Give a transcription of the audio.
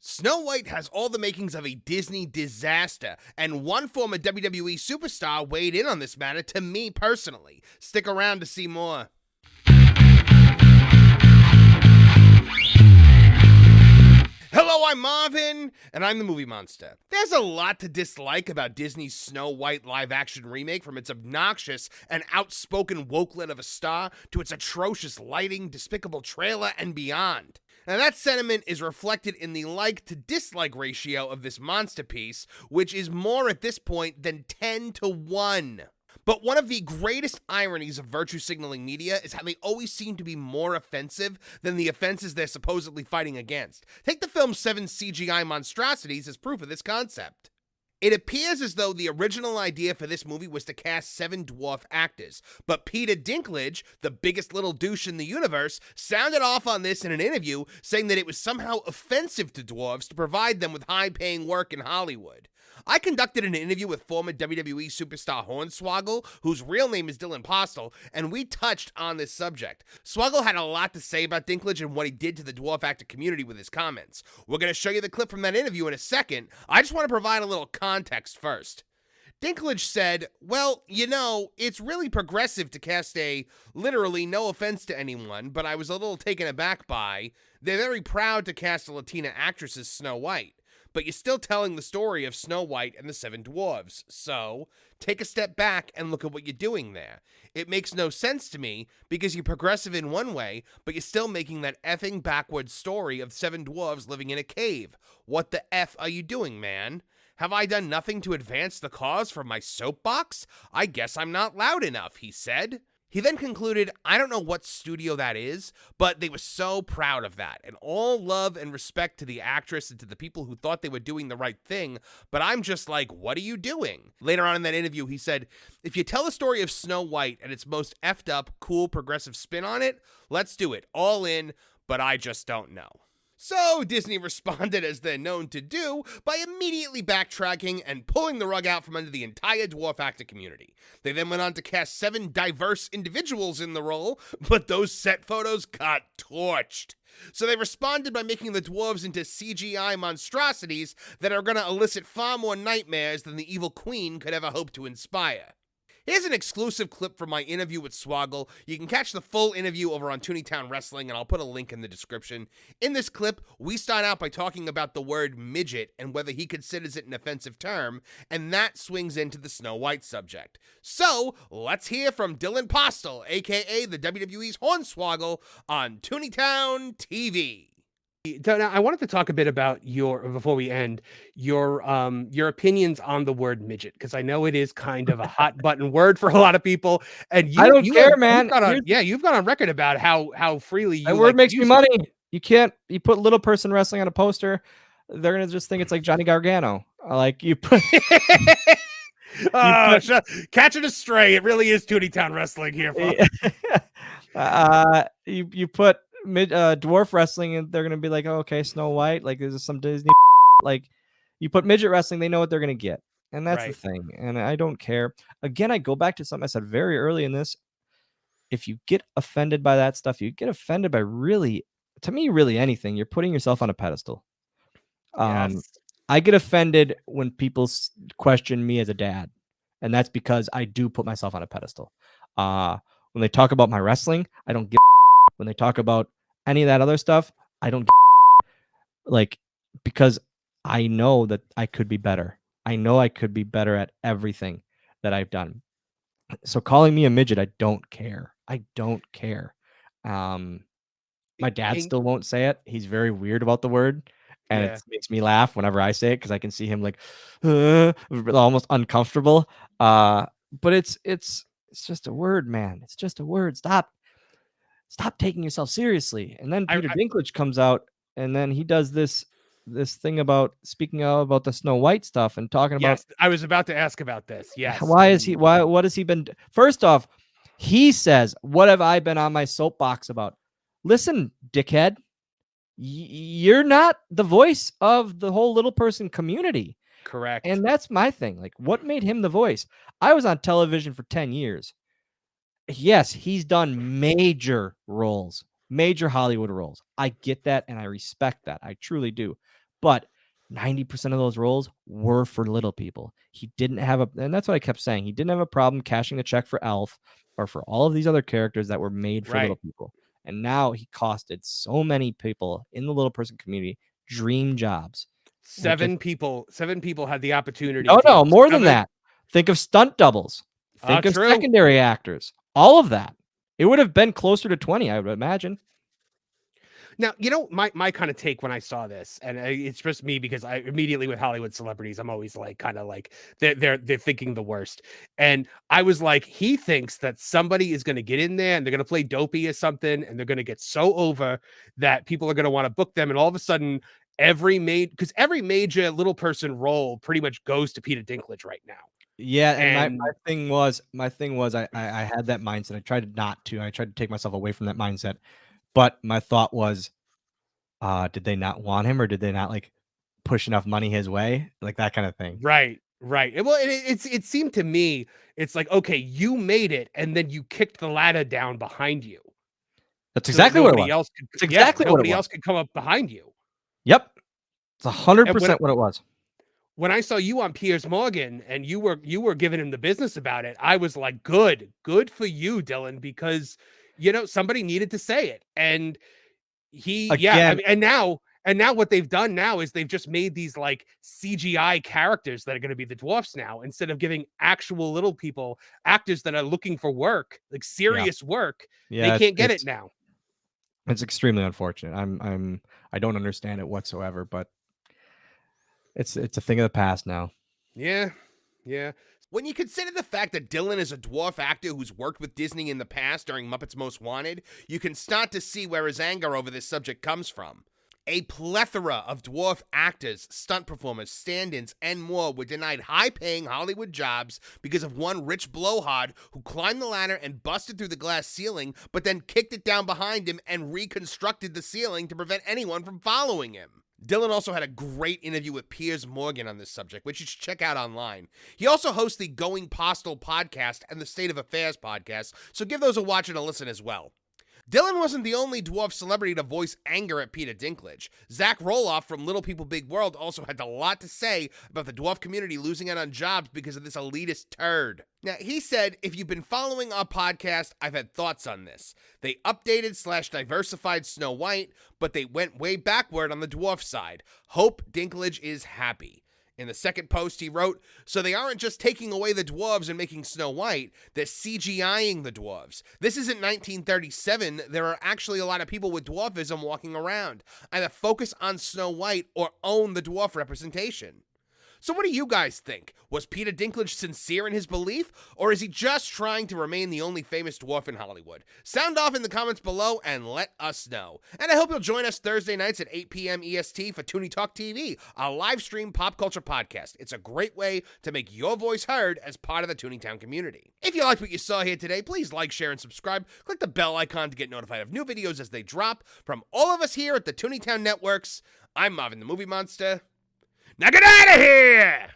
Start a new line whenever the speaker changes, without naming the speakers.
Snow White has all the makings of a Disney disaster, and one former WWE superstar weighed in on this matter to me personally. Stick around to see more. Hello, I'm Marvin, and I'm the Movie Monster. There's a lot to dislike about Disney's Snow White live-action remake, from its obnoxious and outspoken wokelet of a star to its atrocious lighting, despicable trailer, and beyond. Now, that sentiment is reflected in the like-to-dislike ratio of this monster piece, which is more at this point than 10 to 1. But one of the greatest ironies of virtue signaling media is how they always seem to be more offensive than the offenses they're supposedly fighting against. Take the film Seven CGI Monstrosities as proof of this concept. It appears as though the original idea for this movie was to cast 7 dwarf actors, but Peter Dinklage, the biggest little douche in the universe, sounded off on this in an interview, saying that it was somehow offensive to dwarves to provide them with high-paying work in Hollywood. I conducted an interview with former WWE superstar Hornswoggle, whose real name is Postl, and we touched on this subject. Swoggle had a lot to say about Dinklage and what he did to the dwarf actor community with his comments. We're going to show you the clip from that interview in a second. I just want to provide a little context first. Dinklage said, well, you know, it's really progressive to cast a, literally no offense to anyone, but I was a little taken aback by, they're very proud to cast a Latina actress as Snow White. But you're still telling the story of Snow White and the Seven Dwarves. So, take a step back and look at what you're doing there. It makes no sense to me, because you're progressive in one way, but you're still making that effing backwards story of 7 dwarves living in a cave. What the F are you doing, man? Have I done nothing to advance the cause from my soapbox? I guess I'm not loud enough, he said. He then concluded, I don't know what studio that is, but they were so proud of that, and all love and respect to the actress and to the people who thought they were doing the right thing, but I'm just like, what are you doing? Later on in that interview, he said, if you tell the story of Snow White and its most effed up, cool, progressive spin on it, let's do it, all in, but I just don't know. So Disney responded, as they're known to do, by immediately backtracking and pulling the rug out from under the entire dwarf actor community. They then went on to cast 7 diverse individuals in the role, but those set photos got torched. So they responded by making the dwarves into CGI monstrosities that are going to elicit far more nightmares than the evil queen could ever hope to inspire. Here's an exclusive clip from my interview with Swoggle. You can catch the full interview over on Tooney Town Wrestling, and I'll put a link in the description. In this clip, we start out by talking about the word midget and whether he considers it an offensive term, and that swings into the Snow White subject. So, let's hear from Postl, aka the WWE's Hornswoggle, on Tooney Town TV.
So now I wanted to talk a bit about before we end, your opinions on the word midget, because I know it is kind of a hot button word for a lot of people. And
I don't care, man.
You've gone on record about how freely you
that word makes me money. You put little person wrestling on a poster, they're gonna just think it's like Johnny Gargano. Like you put
catching a stray. It really is Tooney Town Wrestling here.
You put dwarf wrestling, and they're gonna be like, oh, okay, Snow White, like this is some Disney. Like you put midget wrestling, they know what they're gonna get, and that's the thing. And I don't care. Again, I go back to something I said very early in this. If you get offended by that stuff, you get offended by really anything. You're putting yourself on a pedestal.
Yes.
I get offended when people question me as a dad, and that's because I do put myself on a pedestal. When they talk about my wrestling, I don't give. When they talk about any of that other stuff, I don't because I know that I could be better. I know I could be better at everything that I've done. So calling me a midget, I don't care. I don't care. My dad still won't say it. He's very weird about the word, and it makes me laugh whenever I say it, because I can see him like almost uncomfortable. But it's just a word, man. It's just a word. Stop taking yourself seriously. And then Peter Dinklage comes out, and then he does this thing about speaking about the Snow White stuff and talking about.
Yes, I was about to ask about this. Yes.
What has he been? First off, he says, what have I been on my soapbox about? Listen, dickhead, you're not the voice of the whole little person community.
Correct.
And that's my thing. Like, what made him the voice? I was on television for 10 years. Yes, he's done major roles, major Hollywood roles. I get that, and I respect that. I truly do. but 90% of those roles were for little people. He didn't have and that's what I kept saying. He didn't have a problem cashing a check for Elf or for all of these other characters that were made for little
Right.
people. And now he costed so many people in the little person community dream jobs. Which
Seven people had the opportunity
no,
to
no, more than
seven.
that. Think of stunt doubles. Think of
True.
secondary actors. All of that. It would have been closer to 20, I would imagine.
Now, my kind of take when I saw this, and it's just me because I immediately with Hollywood celebrities, I'm always like kind of like they're thinking the worst. And I was like, he thinks that somebody is going to get in there and they're going to play dopey or something, and they're going to get so over that people are going to want to book them, and all of a sudden every major little person role pretty much goes to Peter Dinklage right now.
Yeah, and my
And
thing was I had that mindset. I tried not to. I tried to take myself away from that mindset. But my thought was, did they not want him, or did they not like push enough money his way? Like that kind of thing.
right. Well, it seemed to me, it's like, okay, you made it, and then you kicked the ladder down behind you.
That's
So that
exactly what it
nobody
was.
else could,
It's exactly what it
nobody
was.
else could come up behind you.
Yep. It's
And
100% what it was.
when I saw you on Piers Morgan and you were giving him the business about it, I was like, good for you, Dylan, because somebody needed to say it. And I
Again,
mean, and now what they've done now is they've just made these like CGI characters that are going to be the dwarfs now, instead of giving actual little people, actors that are looking for work, like serious work.
yeah,
They can't get it now.
It's extremely unfortunate. I don't understand it whatsoever, but it's a thing of the past now.
Yeah.
When you consider the fact that Dylan is a dwarf actor who's worked with Disney in the past during Muppets Most Wanted, you can start to see where his anger over this subject comes from. A plethora of dwarf actors, stunt performers, stand-ins, and more were denied high-paying Hollywood jobs because of one rich blowhard who climbed the ladder and busted through the glass ceiling, but then kicked it down behind him and reconstructed the ceiling to prevent anyone from following him. Dylan also had a great interview with Piers Morgan on this subject, which you should check out online. He also hosts the Going Postl podcast and the State of Affairs podcast, so give those a watch and a listen as well. Dylan wasn't the only dwarf celebrity to voice anger at Peter Dinklage. Zach Roloff from Little People Big World also had a lot to say about the dwarf community losing out on jobs because of this elitist turd. Now, he said, if you've been following our podcast, I've had thoughts on this. They updated/diversified Snow White, but they went way backward on the dwarf side. Hope Dinklage is happy. In the second post, he wrote, so they aren't just taking away the dwarves and making Snow White, they're CGIing the dwarves. This isn't 1937. There are actually a lot of people with dwarfism walking around. Either focus on Snow White or own the dwarf representation. So what do you guys think? Was Peter Dinklage sincere in his belief, or is he just trying to remain the only famous dwarf in Hollywood? Sound off in the comments below and let us know. And I hope you'll join us Thursday nights at 8 p.m. EST for Tooney Talk TV, a live stream pop culture podcast. It's a great way to make your voice heard as part of the Tooney Town community. If you liked what you saw here today, please like, share, and subscribe. Click the bell icon to get notified of new videos as they drop. From all of us here at the Tooney Town Networks, I'm Marvin the Movie Monster. Now get out of here!